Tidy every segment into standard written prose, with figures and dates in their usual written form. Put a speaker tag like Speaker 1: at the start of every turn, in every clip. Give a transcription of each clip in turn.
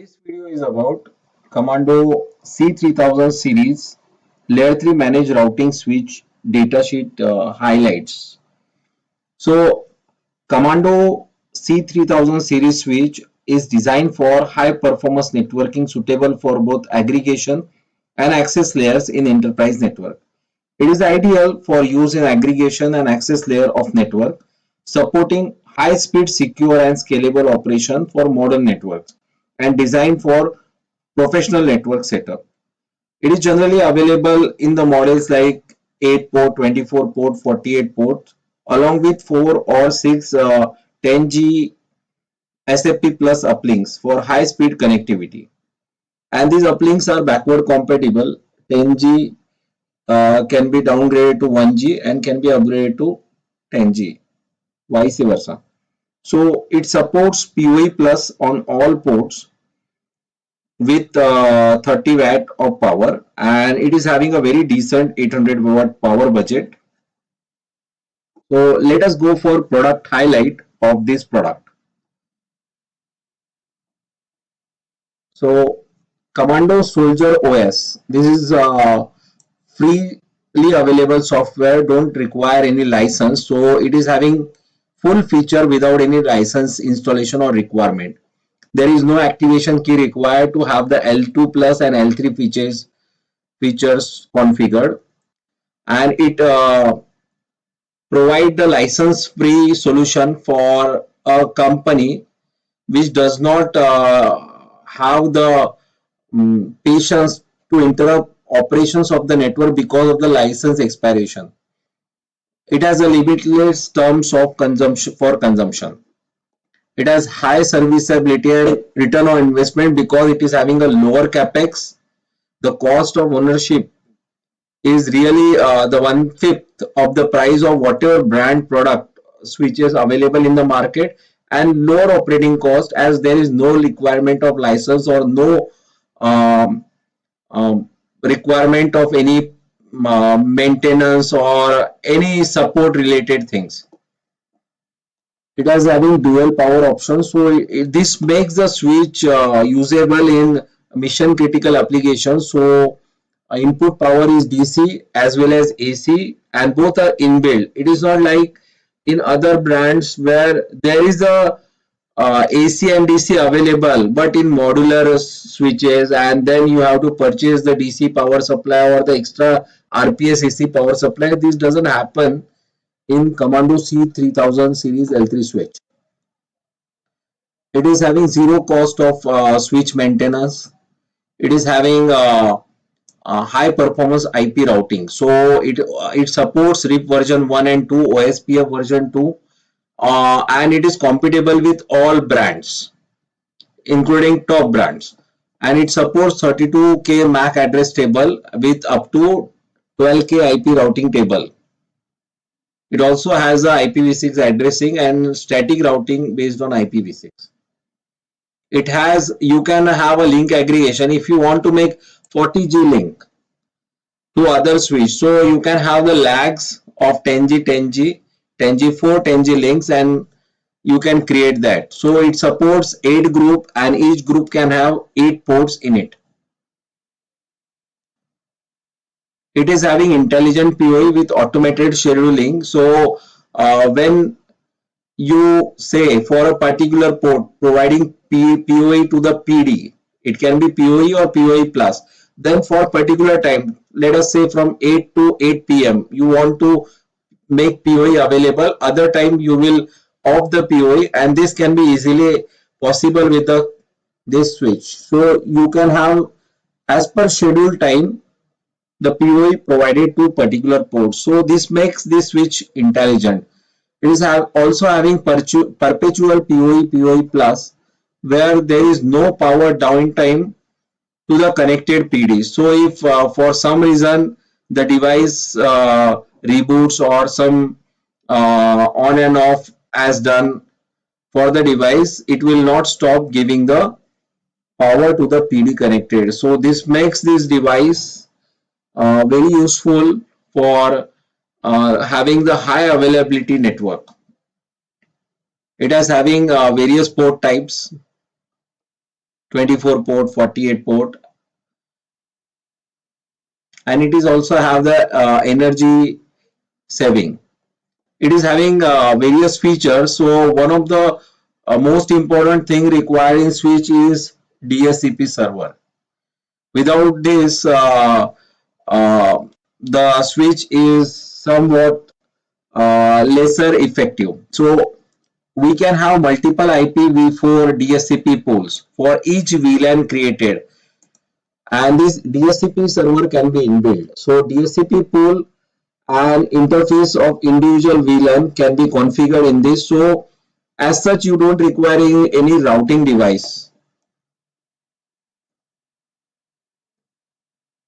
Speaker 1: This video is about Commando C3000 series Layer 3 Managed Routing Switch datasheet highlights. So, Commando C3000 series switch is designed for high performance networking suitable for both aggregation and access layers in enterprise network. It is ideal for use in aggregation and access layer of network, supporting high-speed, secure and scalable operation for modern networks and designed for professional network setup. It is generally available in the models like 8 port, 24 port, 48 port, along with 4 or 6 10G SFP plus uplinks for high-speed connectivity. And these uplinks are backward compatible. 10G can be downgraded to 1G and can be upgraded to 10G, vice versa. So it supports PoE plus on all ports with 30 watt of power, and it is having a very decent 800 watt power budget. So let us go for product highlight of this product. So Commando Soldier OS. This is freely available software, don't require any license, so it is having full feature without any license installation or requirement. There is no activation key required to have the L2 plus and L3 features configured, and it provide the license free solution for a company which does not have the patience to interrupt operations of the network because of the license expiration. It has a limitless terms of consumption for consumption. It has high serviceability and return on investment because it is having a lower capex. The cost of ownership is really the 1/5 of the price of whatever brand product switches available in the market, and lower operating cost as there is no requirement of license or no um, requirement of any maintenance or any support related things. It has having dual power options, so this makes the switch usable in mission critical applications. So input power is DC as well as AC, and both are inbuilt. It is not like in other brands where there is a AC and DC available, but in modular switches, and then you have to purchase the DC power supply or the extra RPS AC power supply. This doesn't happen in Commando C3000 series L3 switch. It is having zero cost of switch maintenance. It is having high performance IP routing. So it supports RIP version 1 and 2, OSPF version 2, and it is compatible with all brands, including top brands. And it supports 32K MAC address table with up to 12K IP routing table. It also has a IPv6 addressing and static routing based on IPv6. It has, you can have a link aggregation if you want to make 40G link to other switch. So you can have the lags of 10G, 10G, 10G4, 10G links, and you can create that. So it supports 8 group, and each group can have 8 ports in it. It is having intelligent PoE with automated scheduling. So when you say for a particular port providing PoE to the PD, it can be PoE or PoE plus. Then for particular time, let us say from 8 to 8 p.m. you want to make PoE available. Other time you will off the PoE, and this can be easily possible with this switch. So you can have as per schedule time the PoE provided to particular port. So this makes this switch intelligent. It is also having perpetual PoE plus, where there is no power downtime to the connected PD. So if for some reason the device reboots or some on and off as done for the device, it will not stop giving the power to the PD connected. So this makes this device very useful for having the high availability network. It has having various port types. 24 port, 48 port, and it is also have the energy saving. It is having various features. So one of the most important thing required in switch is DSCP server. Without this, the switch is somewhat lesser effective. So we can have multiple IPv4 DSCP pools for each VLAN created, and this DSCP server can be inbuilt. So DSCP pool and interface of individual VLAN can be configured in this. So as such, you don't require any routing device.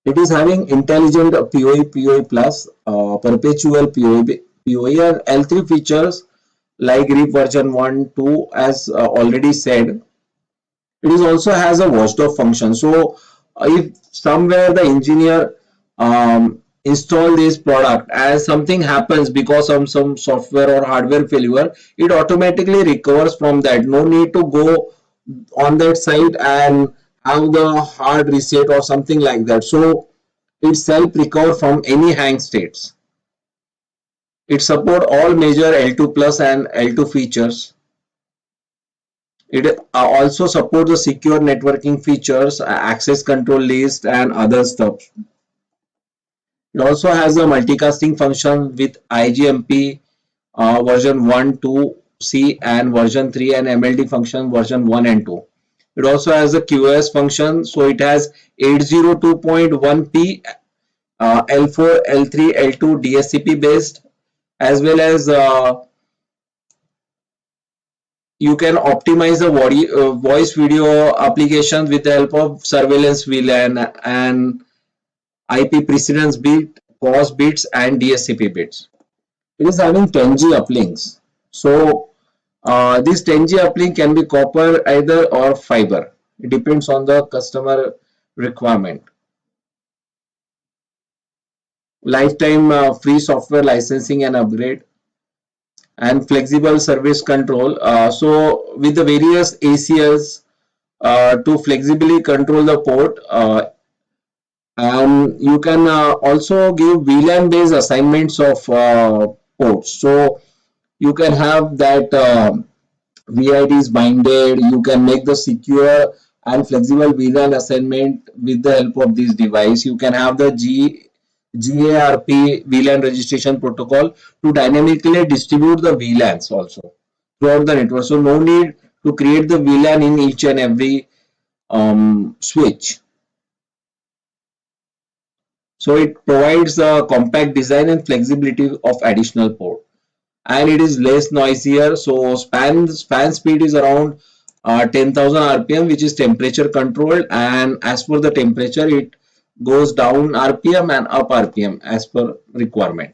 Speaker 1: It is having intelligent PoE plus, perpetual PoE and L3 features like RIP version 1, 2 as already said. It is also has a watchdog function. So if somewhere the engineer install this product as something happens because of some software or hardware failure, it automatically recovers from that. No need to go on that site and have the hard reset or something like that. So it self recover from any hang states. It support all major L2 plus and L2 features. It also supports the secure networking features, access control list, and other stuff. It also has a multicasting function with IGMP version 1, 2, C, and version 3, and MLD function version 1 and 2. It also has a QoS function, so it has 802.1p L4, L3, L2 DSCP based, as well as you can optimize the voice video applications with the help of surveillance VLAN and IP precedence bit, pause bits, and DSCP bits. It is having 10G uplinks. So this 10G uplink can be copper either or fiber. It depends on the customer requirement. Lifetime free software licensing and upgrade, and flexible service control. So with the various ACLs to flexibly control the port, and you can also give VLAN based assignments of ports. So you can have that VIDs binded. You can make the secure and flexible VLAN assignment with the help of this device. You can have the GARP VLAN registration protocol to dynamically distribute the VLANs also throughout the network. So no need to create the VLAN in each and every switch. So it provides a compact design and flexibility of additional port, and it is less noisier. So span speed is around 10,000 RPM, which is temperature controlled, and as per the temperature it goes down RPM and up RPM as per requirement.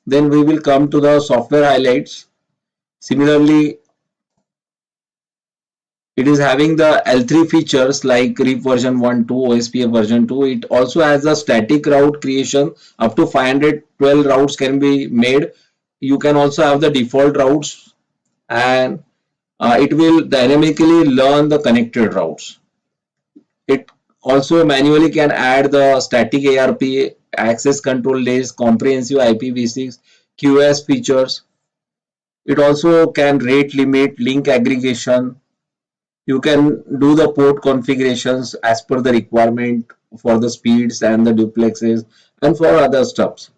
Speaker 1: Then we will come to the software highlights. Similarly, it is having the L3 features like RIP version 1, 2, OSPF version 2. It also has a static route creation. Up to 512 routes can be made. You can also have the default routes, and it will dynamically learn the connected routes. It also manually can add the static ARP, access control list, comprehensive IPv6, QoS features. It also can rate limit, link aggregation. You can do the port configurations as per the requirement for the speeds and the duplexes and for other stuffs.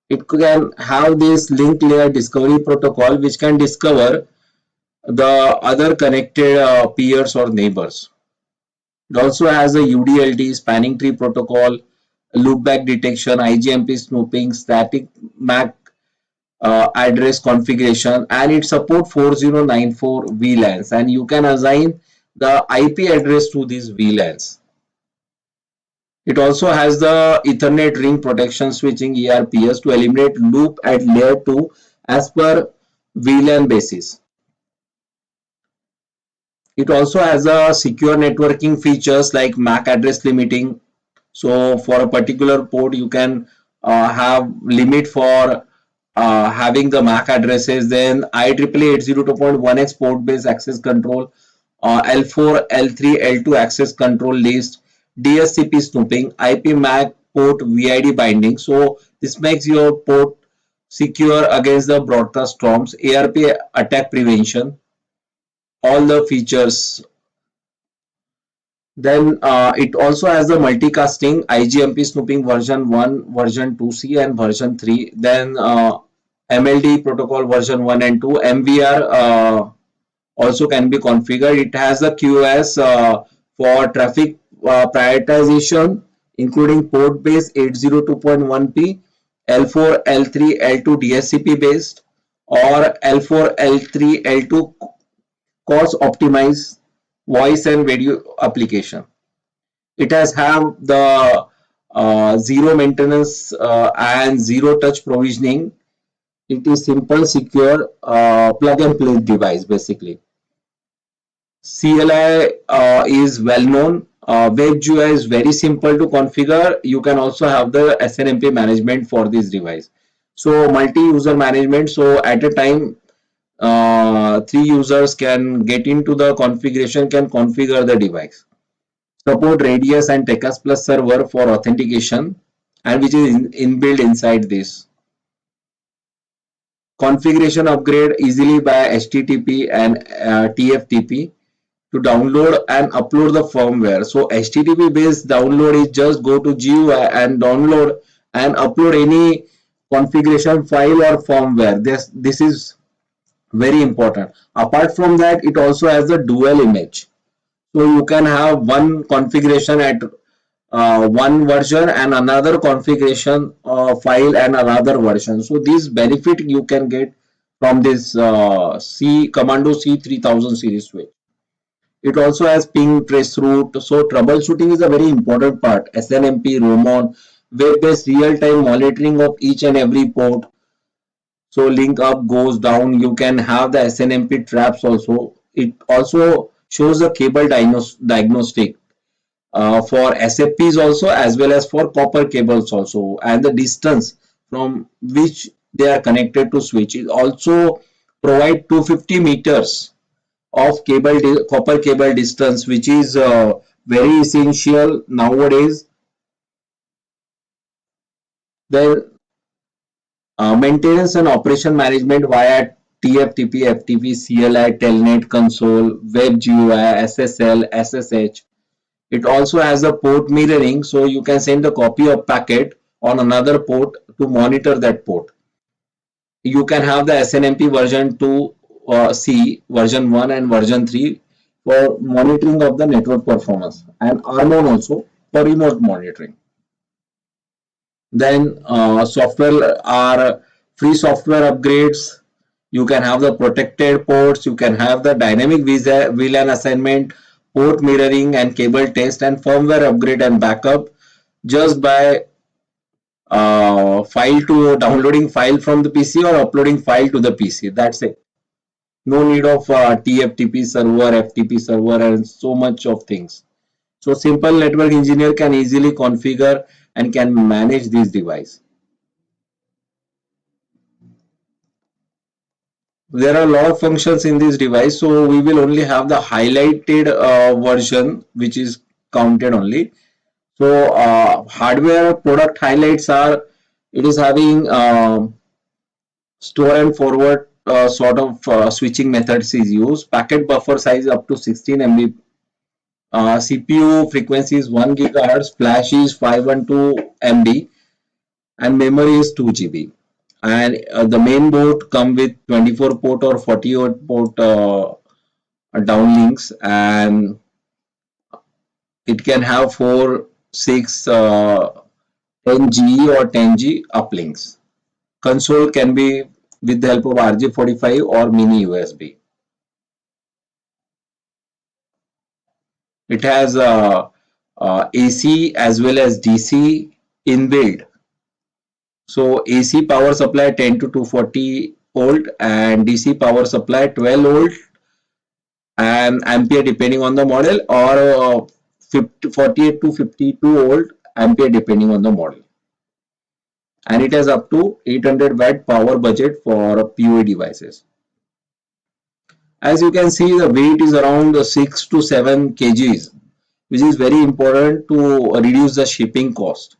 Speaker 1: It can have this link layer discovery protocol which can discover the other connected peers or neighbors. It also has a UDLT, spanning tree protocol, loopback detection, IGMP snooping, static MAC address configuration, and it supports 4094 VLANs, and you can assign the IP address to these VLANs. It also has the Ethernet ring protection switching ERPS to eliminate loop at layer 2 as per VLAN basis. It also has a secure networking features like MAC address limiting. So for a particular port, you can have limit for having the MAC addresses, then IEEE 802.1x port-based access control, L4, L3, L2 access control list, DSCP snooping, IP MAC port VID binding. So this makes your port secure against the broadcast storms, ARP attack prevention, all the features. Then it also has the multicasting, IGMP snooping version 1, version 2C and version 3. Then MLD protocol version 1 and 2. MVR also can be configured. It has the QoS for traffic prioritization, including port-based 802.1p, L4, L3, L2 DSCP based, or L4, L3, L2 cost optimized voice and video application. It has have the zero maintenance and zero touch provisioning. It is simple, secure, plug and play device basically. CLI is well known. WebGUI is very simple to configure. You can also have the SNMP management for this device. So multi-user management. So at a time, 3 users can get into the configuration, can configure the device. Support Radius and TechUs Plus server for authentication, and which is inbuilt inside this. Configuration upgrade easily by HTTP and TFTP to download and upload the firmware. So HTTP based download is just go to GUI and download and upload any configuration file or firmware. This is very important. Apart from that, it also has the dual image. So you can have one configuration at one version and another configuration file and another version. So this benefit you can get from this Commando C3000 series switch. It also has ping trace route. So troubleshooting is a very important part. SNMP, ROMON, web-based real-time monitoring of each and every port. So link up goes down. You can have the SNMP traps also. It also shows the cable diagnostic for SFPs also, as well as for copper cables also, and the distance from which they are connected to switch. It also provide 250 meters of copper cable distance, which is very essential nowadays. Then maintenance and operation management via TFTP, FTP, CLI, Telnet console, WebGUI, SSL, SSH. It also has a port mirroring, so you can send a copy of packet on another port to monitor that port. You can have the SNMP version 2 C, version 1 and version 3 for monitoring of the network performance, and RMON also for remote monitoring. Then software are free software upgrades. You can have the protected ports. You can have the dynamic VLAN assignment, port mirroring and cable test, and firmware upgrade and backup just by file to downloading file from the PC or uploading file to the PC. That's it. No need of TFTP server, FTP server, and so much of things. So simple network engineer can easily configure and can manage this device. There are a lot of functions in this device, so we will only have the highlighted version which is counted only. So hardware product highlights are, it is having store and forward sort of switching methods is used. Packet buffer size up to 16 MB. CPU frequency is 1 GHz, flash is 512 MB, and memory is 2 GB. And the main board come with 24 port or 48 port downlinks, and it can have 4, 6, 10G or 10G uplinks. Console can be with the help of RJ45 or mini USB. It has AC as well as DC inbuilt. So AC power supply 10 to 240 volt and DC power supply 12 volt and ampere depending on the model, or 48 to 52 volt ampere depending on the model. and it has up to 800 watt power budget for PoE devices. As you can see, the weight is around 6 to 7 kgs, which is very important to reduce the shipping cost.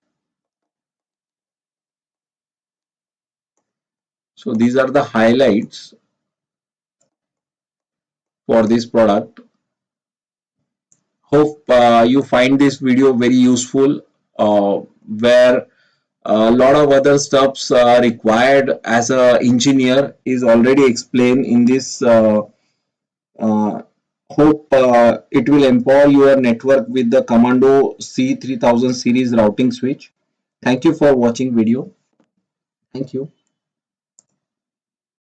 Speaker 1: So these are the highlights for this product. Hope you find this video very useful, where a lot of other stuffs required as a engineer is already explained in this. Uh, Hope it will empower your network with the Commando C3000 series routing switch. Thank you for watching video. Thank you.